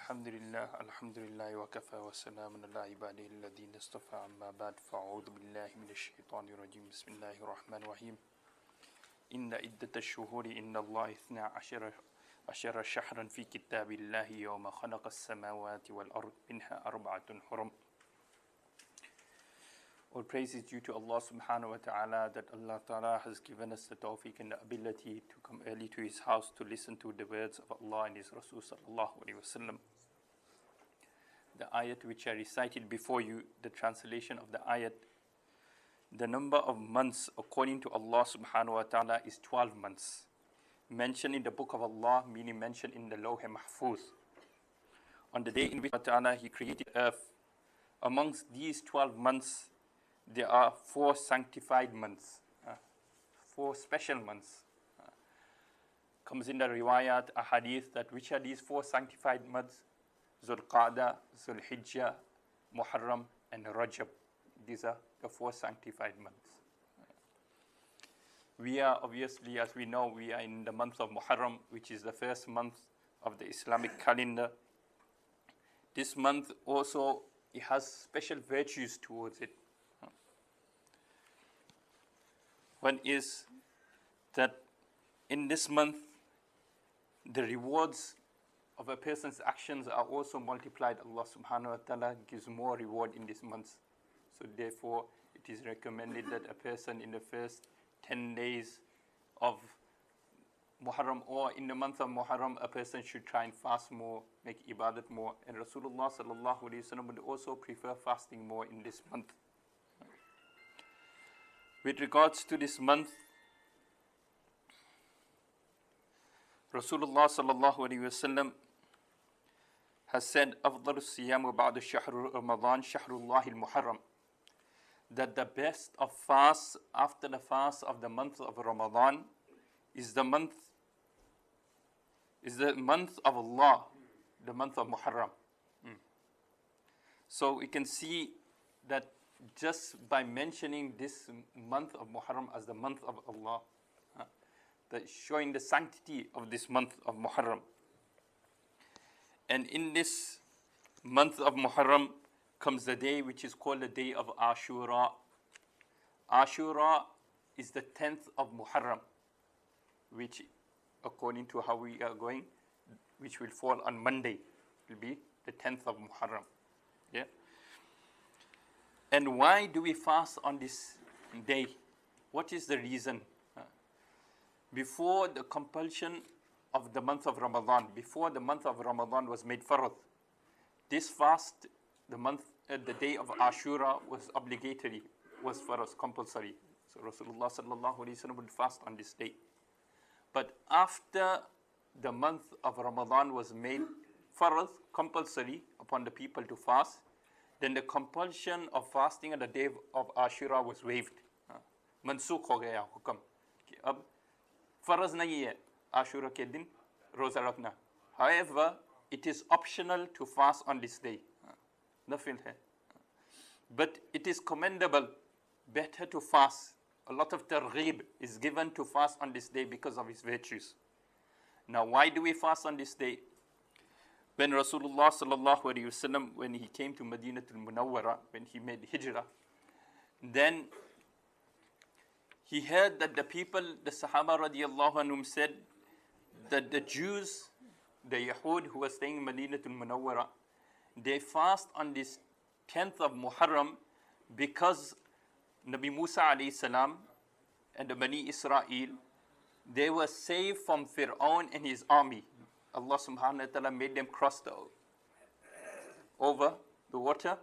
Alhamdulillah wa kafa wa salamun ala ibadihi alladhina istafa amma ba'd fa'udhu billahi minash shaitanir rajim bismillahir rahmanir rahim inna iddatash shuhuri inda Allah ithna ashara shahran fi kitabillahi yawma khalaqas samawati wal ard minha arba'atun hurum. All praise is due to Allah subhanahu wa ta'ala, that Allah ta'ala has given us the tawfiq and the ability to come early to His house to listen to the words of Allah and His Rasul sallallahu alayhi wa sallam. The ayat which I recited before you, the translation of the ayat, the number of months according to Allah subhanahu wa ta'ala is 12 months. Mentioned in the book of Allah, meaning mentioned in the Lawh Mahfuz. On the day in which Allah ta'ala He created earth, amongst these 12 months, there are 4 sanctified months, 4 special months. Comes in the riwayat, a hadith, that which are these 4 sanctified months? Zulqa'dah, Zulhijjah, Muharram, and Rajab. These are the 4 sanctified months. We are obviously, as we know, we are in the month of Muharram, which is the first month of the Islamic calendar. This month also, it has special virtues towards it. One is that in this month, the rewards of a person's actions are also multiplied. Allah subhanahu wa ta'ala gives more reward in this month. So therefore, it is recommended that a person in the first 10 days of Muharram, or in the month of Muharram, a person should try and fast more, make ibadat more. And Rasulullah sallallahu alayhi wa sallam would also prefer fasting more in this month. With regards to this month, Rasulullah sallallahu alayhi wa sallam has said, أفضل الصيام بعد شهر رمضان شهر الله المحرم, that the best of fasts after the fast of the month of Ramadan is the month of Allah, the month of Muharram. So we can see that just by mentioning this month of Muharram as the month of Allah, that showing the sanctity of this month of Muharram. And in this month of Muharram comes the day which is called the day of Ashura. Ashura is the 10th of Muharram, which, according to how we are going, which will fall on Monday, will be the 10th of Muharram. Yeah. And why do we fast on this day? What is the reason? Before the compulsion of the month of Ramadan, before the month of Ramadan was made farad, this fast, the day of Ashura, was obligatory, was farad, compulsory. So Rasulullah sallallahu alaihi wasallam would fast on this day. But after the month of Ramadan was made farad, compulsory upon the people to fast, then the compulsion of fasting on the day of Ashura was waived. Mansukh ho gaya hukam कि अब फर्ज नहीं है Ashura के दिन रोजा रखना. However, it is optional to fast on this day. Nafil hai. But it is commendable, better to fast. A lot of targhib is given to fast on this day because of its virtues. Now, why do we fast on this day? When Rasulullah sallallahu alaihi wasallam, when he came to Madinatul Munawwara, when he made hijrah, then he heard that the people, the Sahaba radiallahu anhum, said that the Jews, the Yahud who were staying in Madinatul Munawwara, they fast on this 10th of Muharram because Nabi Musa alayhi salam and the Bani Israel, they were saved from Fir'aun and his army. Allah subhanahu wa ta'ala made them cross over the water,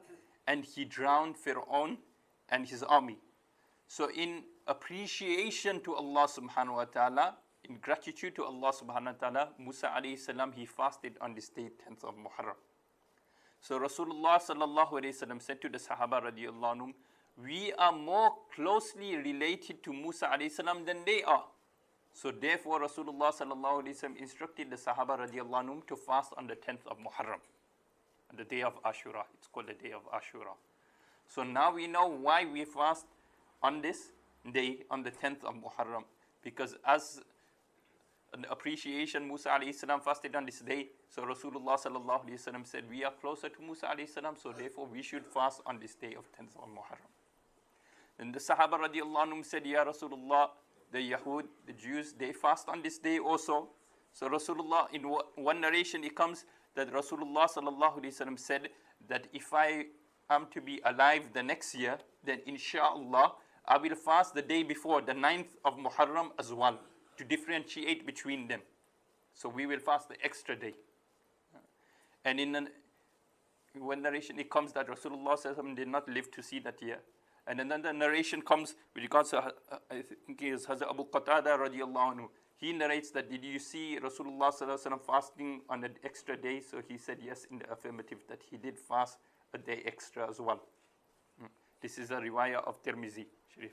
and he drowned Fir'aun and his army. So in appreciation to Allah subhanahu wa ta'ala, in gratitude to Allah subhanahu wa ta'ala, Musa alayhi salam, he fasted on this day, 10th of Muharram. So Rasulullah sallallahu alayhi wasallam said to the Sahaba radiallahu anhum, we are more closely related to Musa alayhi salam than they are. So therefore Rasulullah sallallahu alayhi wasallam instructed the Sahaba radiallahu anhum to fast on the 10th of Muharram, on the day of Ashura. It's called the day of Ashura. So now we know why we fast on this day, on the 10th of Muharram, because as an appreciation. Musa alayhi salam fasted on this day. So Rasulullah sallallahu alayhi wasallam said, we are closer to Musa alayhi salam, so therefore we should fast on this day of 10th of Muharram. Then the Sahaba radiallahu anhum said, Ya Rasulullah, the Yahud, the Jews, they fast on this day also. So Rasulullah, in one narration it comes that Rasulullah sallallahu alayhi wasallam said that if I am to be alive the next year, then inshallah I will fast the day before, the 9th of Muharram as well, to differentiate between them. So we will fast the extra day. And in one narration it comes that Rasulullah sallallahu alayhi wasallam did not live to see that year. And another narration comes with regards to, I think it is Hazrat Abu Qatada radiallahu anhu. He narrates that, did you see Rasulullah sallallahu alaihi wasallam fasting on an extra day? So he said yes in the affirmative, that he did fast a day extra as well. This is a riwayah of Tirmizi Sharif.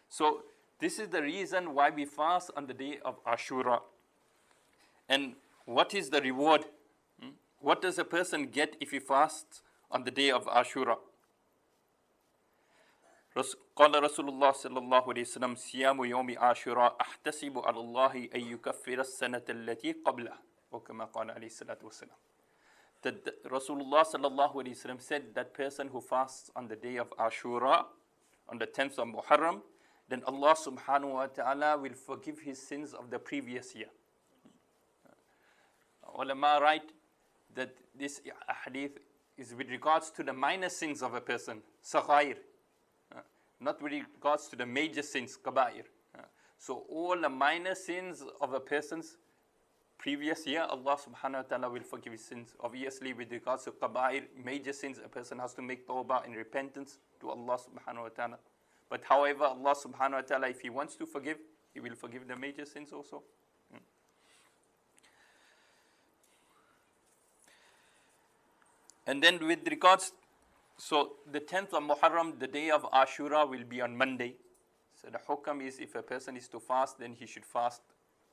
So this is the reason why we fast on the day of Ashura. And what is the reward? What does a person get if he fasts on the day of Ashura? قال رسول الله صلى الله عليه وسلم صيام يوم عاشوراء أحتسب على الله أن يكفر السنة التي قبله وكما قال عليه الصلاة والسلام. That Rasulullah صلى الله عليه وسلم said that person who fasts on the day of Ashura, on the 10th of Muharram, then Allah subhanahu wa ta'ala will forgive his sins of the previous year. Ulama write that this hadith is with regards to the minor sins of a person, saghair, not with regards to the major sins, kaba'ir. So all the minor sins of a person's previous year, Allah subhanahu wa ta'ala will forgive his sins. Obviously, with regards to kaba'ir, major sins, a person has to make tawbah in repentance to Allah subhanahu wa ta'ala. But however, Allah subhanahu wa ta'ala, if he wants to forgive, he will forgive the major sins also. And then with regards, so the 10th of Muharram, the day of Ashura, will be on Monday. So the hukam is, if a person is to fast, then he should fast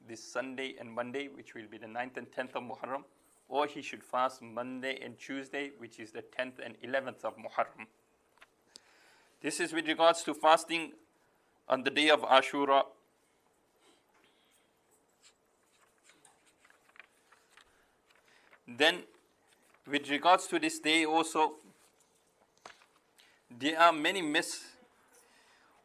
this Sunday and Monday, which will be the 9th and 10th of Muharram. Or he should fast Monday and Tuesday, which is the 10th and 11th of Muharram. This is with regards to fasting on the day of Ashura. Then, with regards to this day also, there are many myths.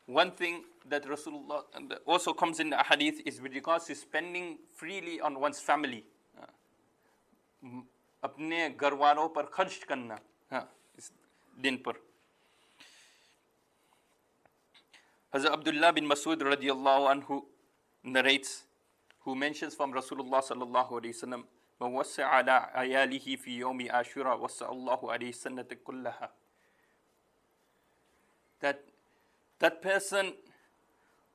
One thing that Rasulullah also comes in the hadith is with regards to spending freely on one's family. अपने घर वालों पर खर्च करना इस दिन पर. Hazrat Abdullah bin Masud radiallahu anhu narrates, who mentions from Rasulullah sallallahu alayhi wasallam, من وسع على عياله في يوم عاشوراء وسع الله عليه السنة كلها. That person,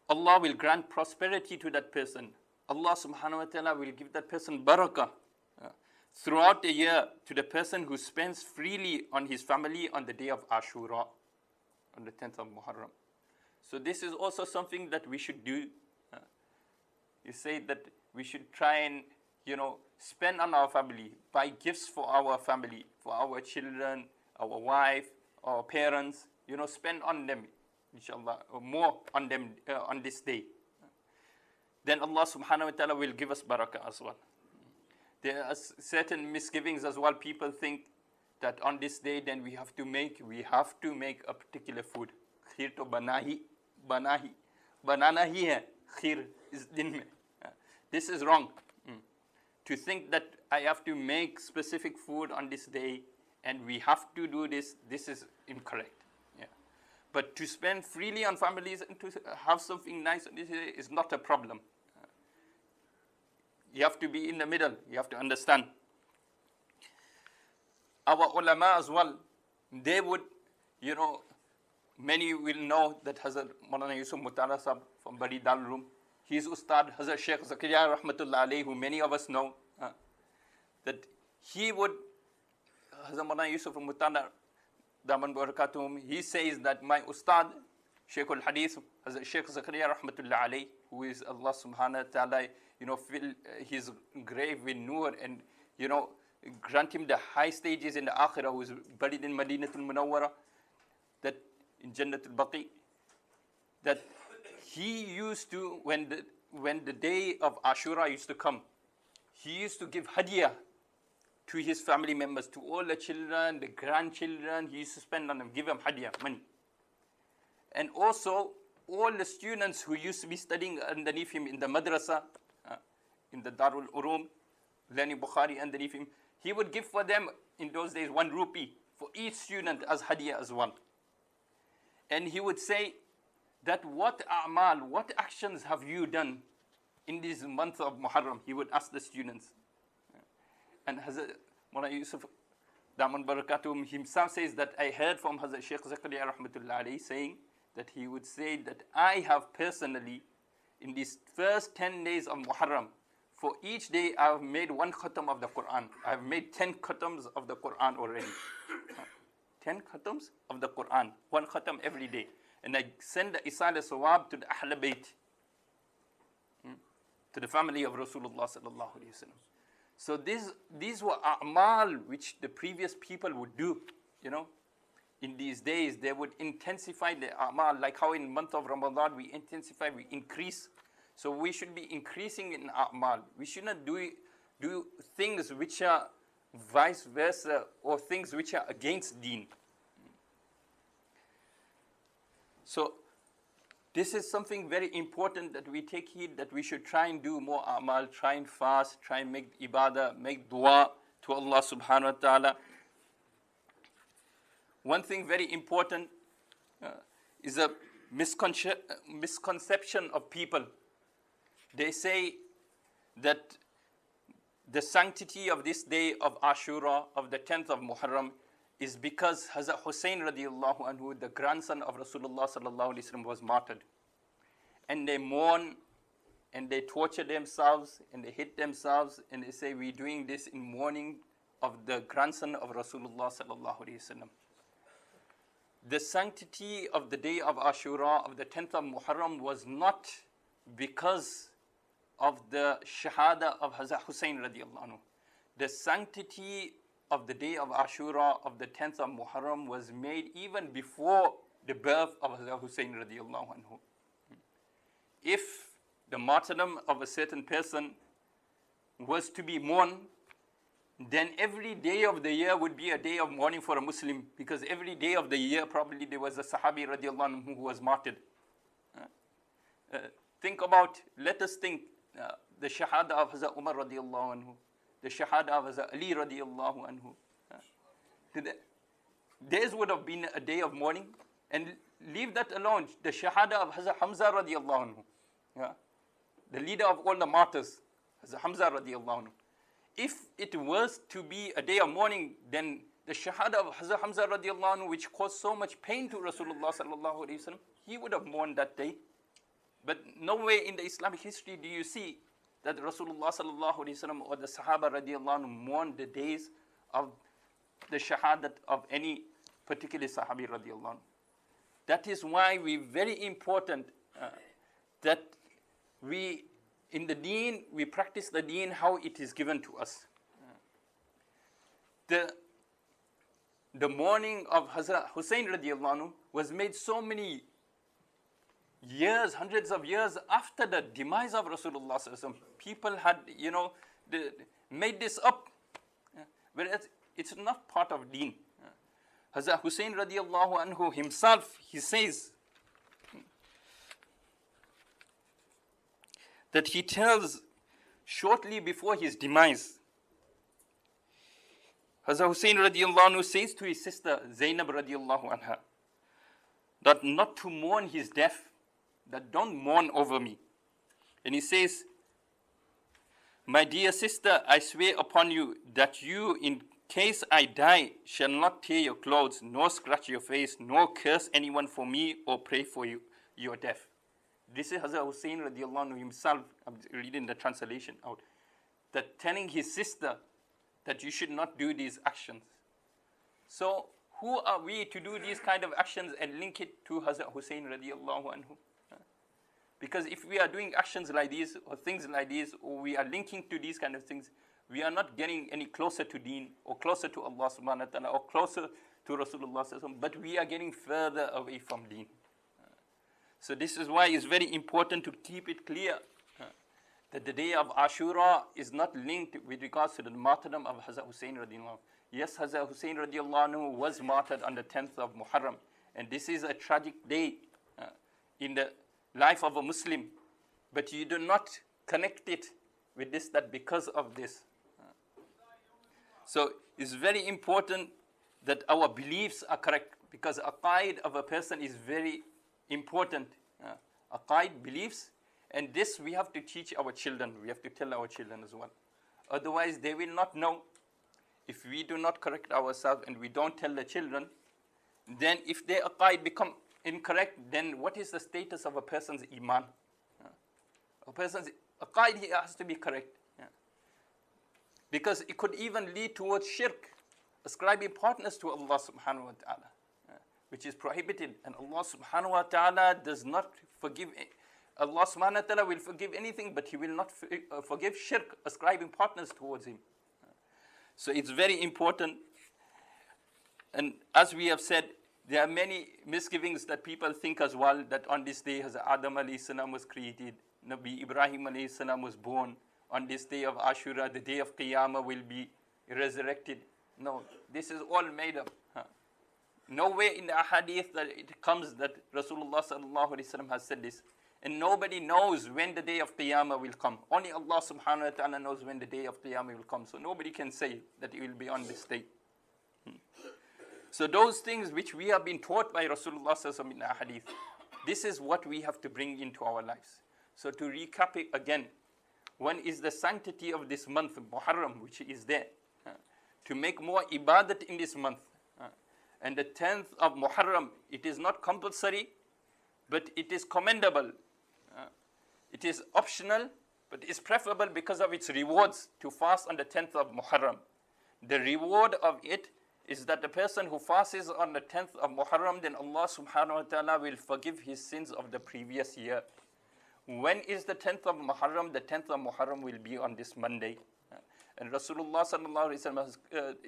Allah will grant prosperity to that person. Allah subhanahu wa ta'ala will give that person barakah throughout the year to the person who spends freely on his family on the day of Ashura, on the 10th of Muharram. So this is also something that we should do. You say that we should try and, spend on our family, buy gifts for our family, for our children, our wife, our parents, spend on them, inshallah, or more on them on this day. Then Allah subhanahu wa ta'ala will give us barakah as well. There are certain misgivings as well. People think that on this day, then we have to make a particular food. Khir to banana hi hai, khir is din mein. This is wrong. To think that I have to make specific food on this day and we have to do this is incorrect. But to spend freely on families and to have something nice on this day is not a problem. You have to be in the middle. You have to understand. Our ulama as well, they would, many will know that Hazrat Mullana Yusuf Mutala Sahab from Bari Dal Room, his Ustad Hazrat Sheikh Zakariya Rahmatullah alayhi, who many of us know, that he would, Hazrat Mullana Yusuf Mutala Daman Barakatum, he says that my Ustad, Shaykh al-Hadith, Hazrat Sheikh Zakariya Rahmatullah alayhi, who is Allah subhanahu wa ta'ala, fill his grave with nur and, grant him the high stages in the Akhirah, who is buried in Madinatul Munawwara, that in Jannatul Baqi, that he used to, when when the day of Ashura used to come, he used to give hadiyah to his family members, to all the children, the grandchildren. He used to spend on them, give them hadiyah, money. And also, all the students who used to be studying underneath him in the madrasa, in the Darul Urum, learning Bukhari underneath him, he would give for them, in those days, 1 rupee for each student as hadiyah as well. And he would say that what a'mal, what actions have you done in this month of Muharram? He would ask the students. And Hazrat Mullana Yusuf Daman Barakatuh himself says that I heard from Hazrat Shaykh Zakariya Rahmatullah alayhi saying that he would say that I have personally, in these first 10 days of Muharram, for each day I have made 1 khatam of the Quran. I have made 10 khatams of the Quran already. 10 khatams of the Quran, 1 khatam every day. And I send the Isal Sawab to the Ahl Bayt, to the family of Rasulullah sallallahu alayhi wa sallam. So these were a'mal which the previous people would do, you know. In these days, they would intensify the a'mal, like how in month of Ramadan we intensify, we increase. So we should be increasing in a'mal. We should not do things which are vice versa or things which are against deen. So this is something very important that we take heed, that we should try and do more a'mal, try and fast, try and make ibadah, make dua to Allah subhanahu wa ta'ala. One thing very important is a misconception of people. They say that the sanctity of this day of Ashura, of the 10th of Muharram, is because Hazrat Hussein radiallahu anhu, the grandson of Rasulullah sallallahu alaihi wasallam, was martyred. And they mourn and they torture themselves and they hit themselves and they say, we're doing this in mourning of the grandson of Rasulullah sallallahu alaihi wasallam. The sanctity of the day of Ashura, of the 10th of Muharram, was not because of the shahada of Hazrat Hussein radiallahu anhu. The sanctity of the day of Ashura, of the 10th of Muharram, was made even before the birth of Hazrat Hussein radiallahu anhu. If the martyrdom of a certain person was to be mourned, then every day of the year would be a day of mourning for a Muslim, because every day of the year probably there was a Sahabi radiallahu anhu who was martyred. Let us think the shahada of Hazrat Umar radiallahu anhu, the shahada of Hazrat Ali radiallahu anhu. Theirs would have been a day of mourning. And leave that alone, the shahada of Hazrat Hamza radiallahu anhu, the leader of all the martyrs, Hazrat Hamza radiallahu anhu. If it was to be a day of mourning, then the shahada of Hazrat Hamza radiallahu anhu, which caused so much pain to Rasulullah sallallahu alayhi wa sallam, he would have mourned that day. But nowhere in the Islamic history do you see that Rasulullah sallallahu alayhi wa sallam or the Sahaba radiallahu anhu mourned the days of the shahadat of any particular Sahabi radiallahu anhu. That is why we very important that we, in the deen, we practice the deen how it is given to us. The mourning of Hazrat Hussein radiallahu anhu was made so many years, hundreds of years after the demise of Rasulullah sallallahu alaihi wasallam. People had, made this up, whereas it's not part of deen. Hazrat Hussein radiallahu anhu himself, he says that he tells shortly before his demise, Hazrat Hussein radiallahu anhu says to his sister Zainab radiallahu anha that not to mourn his death, that don't mourn over me. And he says, my dear sister, I swear upon you that you, in case I die, shall not tear your clothes, nor scratch your face, nor curse anyone for me, or pray for you, your death. This is Hazrat Hussein radiallahu anhu himself, I'm reading the translation out, that telling his sister that you should not do these actions. So who are we to do these kind of actions and link it to Hazrat Hussein radiallahu anhu? Because if we are doing actions like these or things like these, or we are linking to these kind of things, we are not getting any closer to deen or closer to Allah subhanahu wa ta'ala or closer to Rasulullah sallallahu alaihi wasallam, but we are getting further away from deen. So this is why it's very important to keep it clear that the day of Ashura is not linked with regards to the martyrdom of Hazrat Hussein radiallahu anhu. Yes, Hazrat Hussein radiallahu anhu was martyred on the 10th of Muharram. And this is a tragic day in the life of a Muslim. But you do not connect it with this, that because of this. So it's very important that our beliefs are correct, because aqaid of a person is very important. Aqaid, beliefs, and this we have to teach our children. We have to tell our children as well. Otherwise, they will not know. If we do not correct ourselves and we don't tell the children, then if their aqaid become incorrect, then what is the status of a person's iman? A person's aqaid here has to be correct. Because it could even lead towards shirk, ascribing partners to Allah subhanahu wa ta'ala, which is prohibited. And Allah subhanahu wa ta'ala does not forgive. Allah subhanahu wa ta'ala will forgive anything, but He will not forgive shirk, ascribing partners towards Him. So it's very important. And as we have said, there are many misgivings that people think as well, that on this day Hazrat Adam alayhi salam was created, Nabi Ibrahim alayhi salam was born, on this day of Ashura, the day of Qiyamah will be resurrected. No, this is all made up. Nowhere in the ahadith that it comes that Rasulullah sallallahu alaihi wasallam has said this. And nobody knows when the day of Qiyamah will come. Only Allah subhanahu wa ta'ala knows when the day of Qiyamah will come. So nobody can say that it will be on this day. So those things which we have been taught by Rasulullah sallallahu alaihi wasallam in the ahadith, this is what we have to bring into our lives. So to recap it again, one is the sanctity of this month, Muharram, which is there. To make more ibadat in this month. And the 10th of Muharram, it is not compulsory, but it is commendable. It is optional, but it is preferable because of its rewards to fast on the 10th of Muharram. The reward of it is that the person who fasts on the 10th of Muharram, then Allah subhanahu wa ta'ala will forgive his sins of the previous year. When is the 10th of Muharram? The 10th of Muharram will be on this Monday. And Rasulullah sallallahu alaihi wasallam has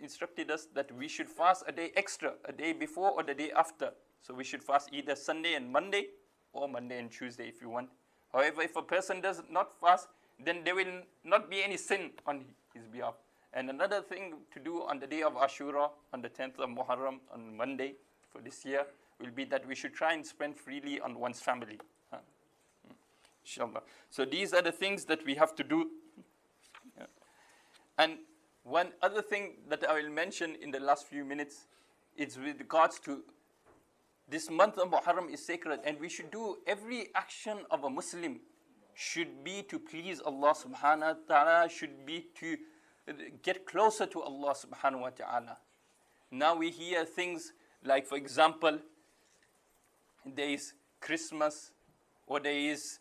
instructed us that we should fast a day extra, a day before or the day after. So we should fast either Sunday and Monday or Monday and Tuesday if you want. However, if a person does not fast, then there will not be any sin on his behalf. And another thing to do on the day of Ashura, on the 10th of Muharram, on Monday for this year, will be that we should try and spend freely on one's family. Inshallah. So these are the things that we have to do. And one other thing that I will mention in the last few minutes is with regards to this month of Muharram is sacred, and we should do every action of a Muslim should be to please Allah subhanahu wa ta'ala, should be to get closer to Allah subhanahu wa ta'ala. Now we hear things like, for example, there is Christmas, or there is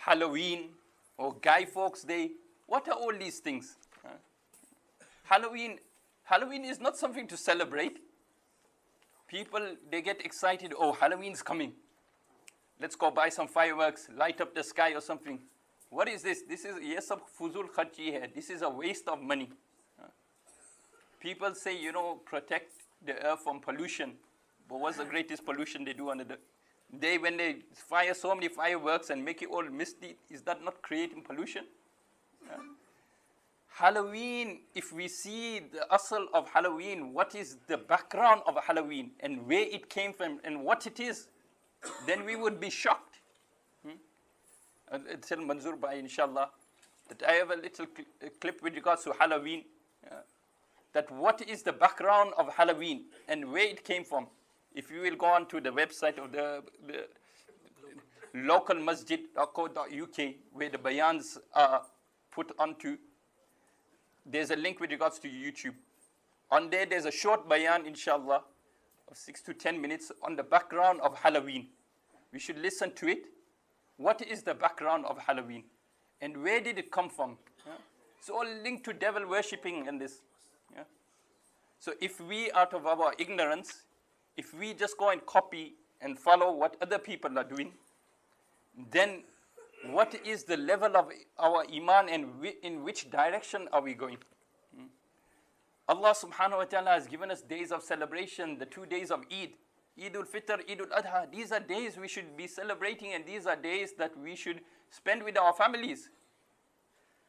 Halloween, or Guy Fawkes Day. What are all these things? Halloween is not something to celebrate. People, they get excited, oh, Halloween's coming. Let's go buy some fireworks, light up the sky or something. What is this? This is, yes, fuzul kharchi hai. This is a waste of money. People say, protect the earth from pollution. But what's the greatest pollution they do on the day when they fire so many fireworks and make it all misty? Is that not creating pollution? Halloween, if we see the asal of Halloween, what is the background of Halloween and where it came from and what it is, then we would be shocked. Tell Manzoor Bhai, inshallah, that I have a little clip with regards to Halloween, that what is the background of Halloween and where it came from. If you will go on to the website of the local masjid.co.uk, where the bayans are put onto, there's a link with regards to YouTube. On there, there's a short bayan, inshallah, of 6 to 10 minutes on the background of Halloween. We should listen to it. What is the background of Halloween? And where did it come from? It's all linked to devil worshipping and this. So if we, out of our ignorance, if we just go and copy and follow what other people are doing, then what is the level of our iman and in which direction are we going? Allah subhanahu wa ta'ala has given us days of celebration, the 2 days of Eid, Eid al-Fitr, Eid al-Adha. These are days we should be celebrating, and these are days that we should spend with our families.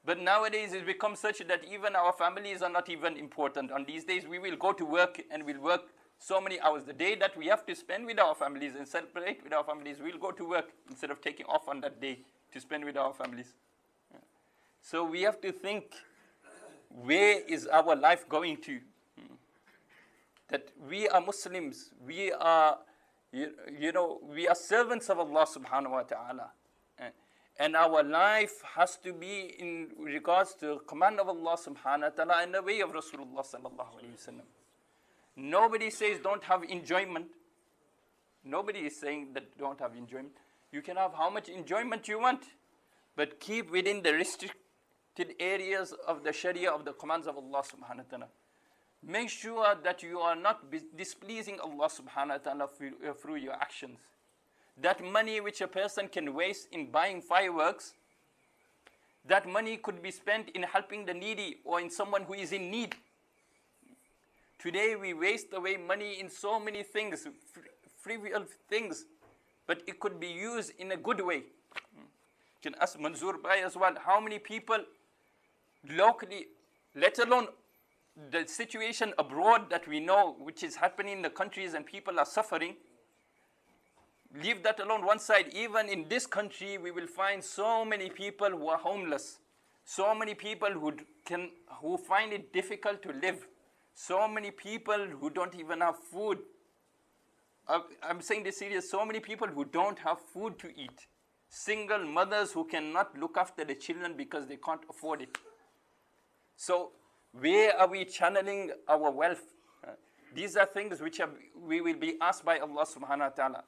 But nowadays it's become such that even our families are not even important. On these days we will go to work and we'll work so many hours. The day that we have to spend with our families and celebrate with our families, we'll go to work instead of taking off on that day to spend with our families. So we have to think, where is our life going to? That we are Muslims, we are, we are servants of Allah subhanahu wa ta'ala. And our life has to be in regards to the command of Allah subhanahu wa ta'ala and the way of Rasulullah sallallahu alayhi wa sallam. Nobody says don't have enjoyment. Nobody is saying that don't have enjoyment. You can have how much enjoyment you want, but keep within the restricted areas of the Sharia, of the commands of Allah subhanahu wa ta'ala. Make sure that you are not displeasing Allah subhanahu wa ta'ala through your actions. That money which a person can waste in buying fireworks, that money could be spent in helping the needy or in someone who is in need. Today we waste away money in so many things, trivial things, but it could be used in a good way. You can ask Manzoor Bhai as well, how many people locally, let alone the situation abroad that we know, which is happening in the countries and people are suffering. Leave that alone one side. Even in this country, we will find so many people who are homeless, so many people who find it difficult to live, so many people who don't even have food. I'm saying this serious. So many people who don't have food to eat, single mothers who cannot look after the children because they can't afford it. So where are we channeling our wealth? These are things which we will be asked by Allah subhanahu wa ta'ala.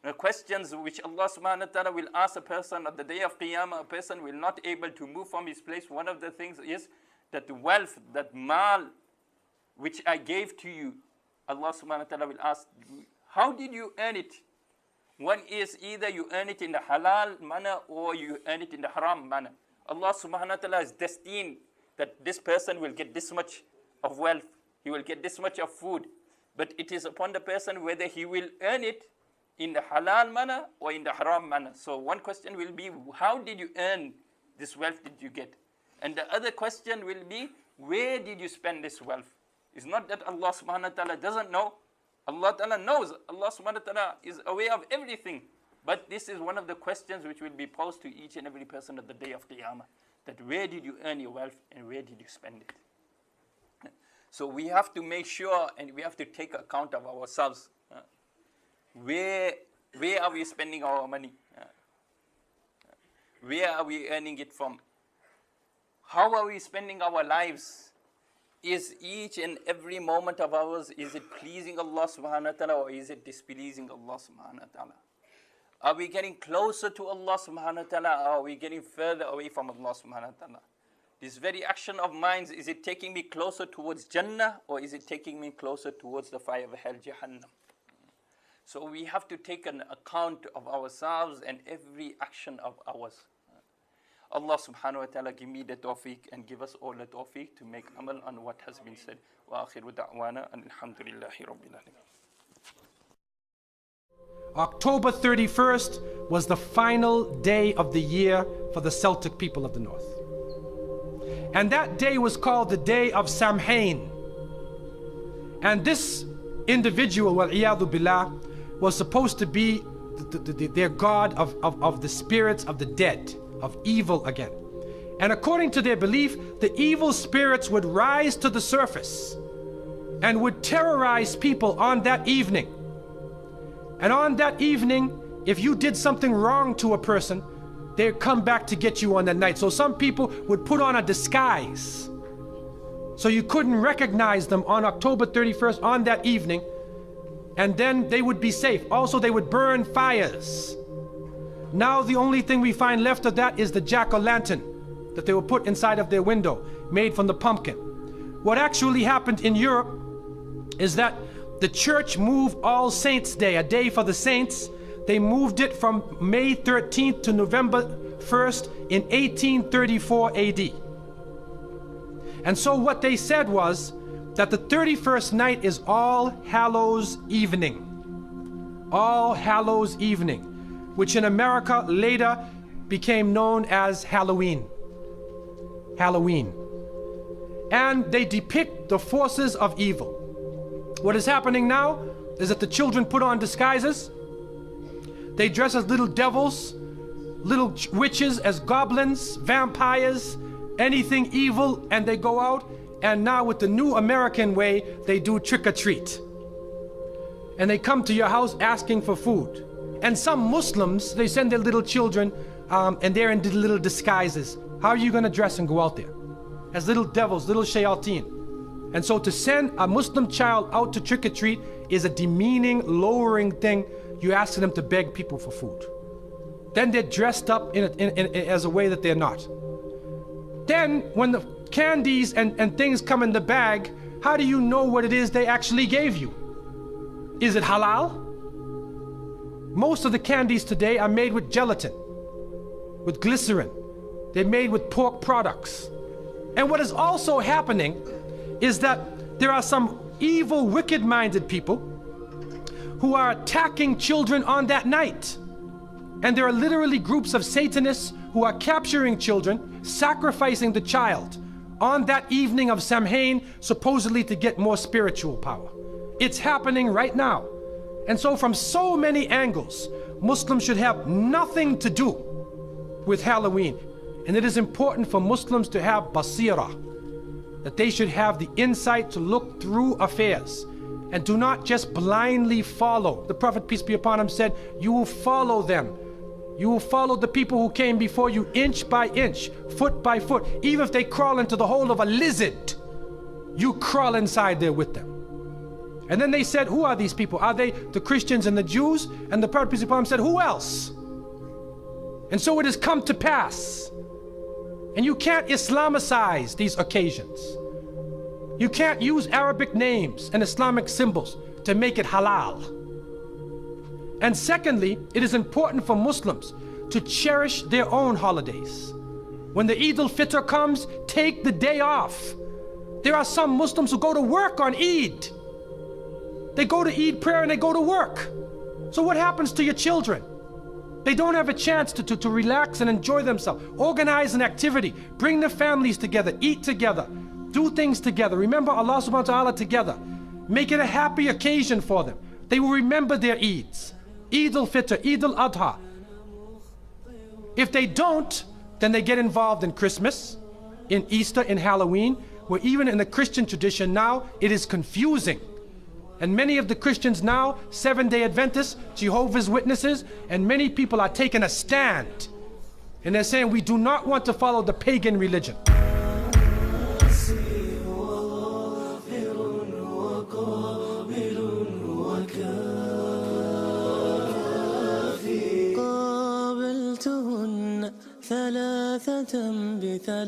The questions which Allah subhanahu wa ta'ala will ask a person at the day of Qiyamah, a person will not able to move from his place. One of the things is that the wealth, that mal, which I gave to you, Allah subhanahu wa ta'ala will ask, how did you earn it? One is either you earn it in the halal manner or you earn it in the haram manner. Allah subhanahu wa ta'ala is destined that this person will get this much of wealth, he will get this much of food. But it is upon the person whether he will earn it in the halal manner or in the haram manner. So one question will be, how did you earn this wealth did you get? And the other question will be, where did you spend this wealth? It's not that Allah subhanahu wa ta'ala doesn't know. Allah ta'ala knows. Allah subhanahu wa ta'ala is aware of everything. But this is one of the questions which will be posed to each and every person at the day of Qiyamah. That where did you earn your wealth and where did you spend it? So we have to make sure and we have to take account of ourselves. Where are we spending our money? Where are we earning it from? How are we spending our lives? Is each and every moment of ours, is it pleasing Allah subhanahu wa ta'ala or is it displeasing Allah subhanahu wa ta'ala? Are we getting closer to Allah subhanahu wa ta'ala or are we getting further away from Allah subhanahu wa ta'ala? This very action of mine, is it taking me closer towards Jannah or is it taking me closer towards the fire of hell, Jahannam? So we have to take an account of ourselves and every action of ours. Allah subhanahu wa ta'ala give me the tawfiq and give us all the tawfiq to make amal on what has been said. Wa akhiru da'wana and alhamdulillahi rabbil alamin. October 31st was the final day of the year for the Celtic people of the North. And that day was called the Day of Samhain. And this individual, wal-iyadhu billah, was supposed to be their god of the spirits of the dead, of evil again. And according to their belief, the evil spirits would rise to the surface and would terrorize people on that evening. And on that evening, if you did something wrong to a person, they'd come back to get you on that night. So some people would put on a disguise, so you couldn't recognize them on October 31st on that evening, and then they would be safe. Also, they would burn fires. Now the only thing we find left of that is the jack-o'-lantern that they would put inside of their window, made from the pumpkin. What actually happened in Europe is that the church moved All Saints' Day, a day for the saints. They moved it from May 13th to November 1st in 1834 AD. And so what they said was that the 31st night is All Hallows Evening. All Hallows Evening, which in America later became known as Halloween. Halloween. And they depict the forces of evil. What is happening now is that the children put on disguises. They dress as little devils, little witches, as goblins, vampires, anything evil, and they go out. And now with the new American way, they do trick or treat. And they come to your house asking for food. And some Muslims, they send their little children and they're in little disguises. How are you going to dress and go out there? As little devils, little shayateen. And so to send a Muslim child out to trick or treat is a demeaning, lowering thing. You ask them to beg people for food. Then they're dressed up as a way that they're not. Then when the candies and things come in the bag, how do you know what it is they actually gave you? Is it halal? Most of the candies today are made with gelatin, with glycerin. They're made with pork products. And what is also happening is that there are some evil, wicked-minded people who are attacking children on that night. And there are literally groups of Satanists who are capturing children, sacrificing the child on that evening of Samhain, supposedly to get more spiritual power. It's happening right now. And so from so many angles, Muslims should have nothing to do with Halloween. And it is important for Muslims to have basira, that they should have the insight to look through affairs and do not just blindly follow. The Prophet, peace be upon him, said, you will follow them. You will follow the people who came before you inch by inch, foot by foot. Even if they crawl into the hole of a lizard, you crawl inside there with them. And then they said, who are these people? Are they the Christians and the Jews? And the Prophet, peace be upon him, said, who else? And so it has come to pass. And you can't Islamicize these occasions. You can't use Arabic names and Islamic symbols to make it halal. And secondly, it is important for Muslims to cherish their own holidays. When the Eid al-Fitr comes, take the day off. There are some Muslims who go to work on Eid. They go to Eid prayer and they go to work. So what happens to your children? They don't have a chance to relax and enjoy themselves. Organize an activity. Bring their families together. Eat together. Do things together. Remember Allah subhanahu wa ta'ala together. Make it a happy occasion for them. They will remember their Eids. Eid al-Fitr, Eid al-Adha. If they don't, then they get involved in Christmas, in Easter, in Halloween, where even in the Christian tradition now, it is confusing. And many of the Christians now, Seventh-day Adventists, Jehovah's Witnesses, and many people are taking a stand. And they're saying we do not want to follow the pagan religion. ثلاثة بثلاثة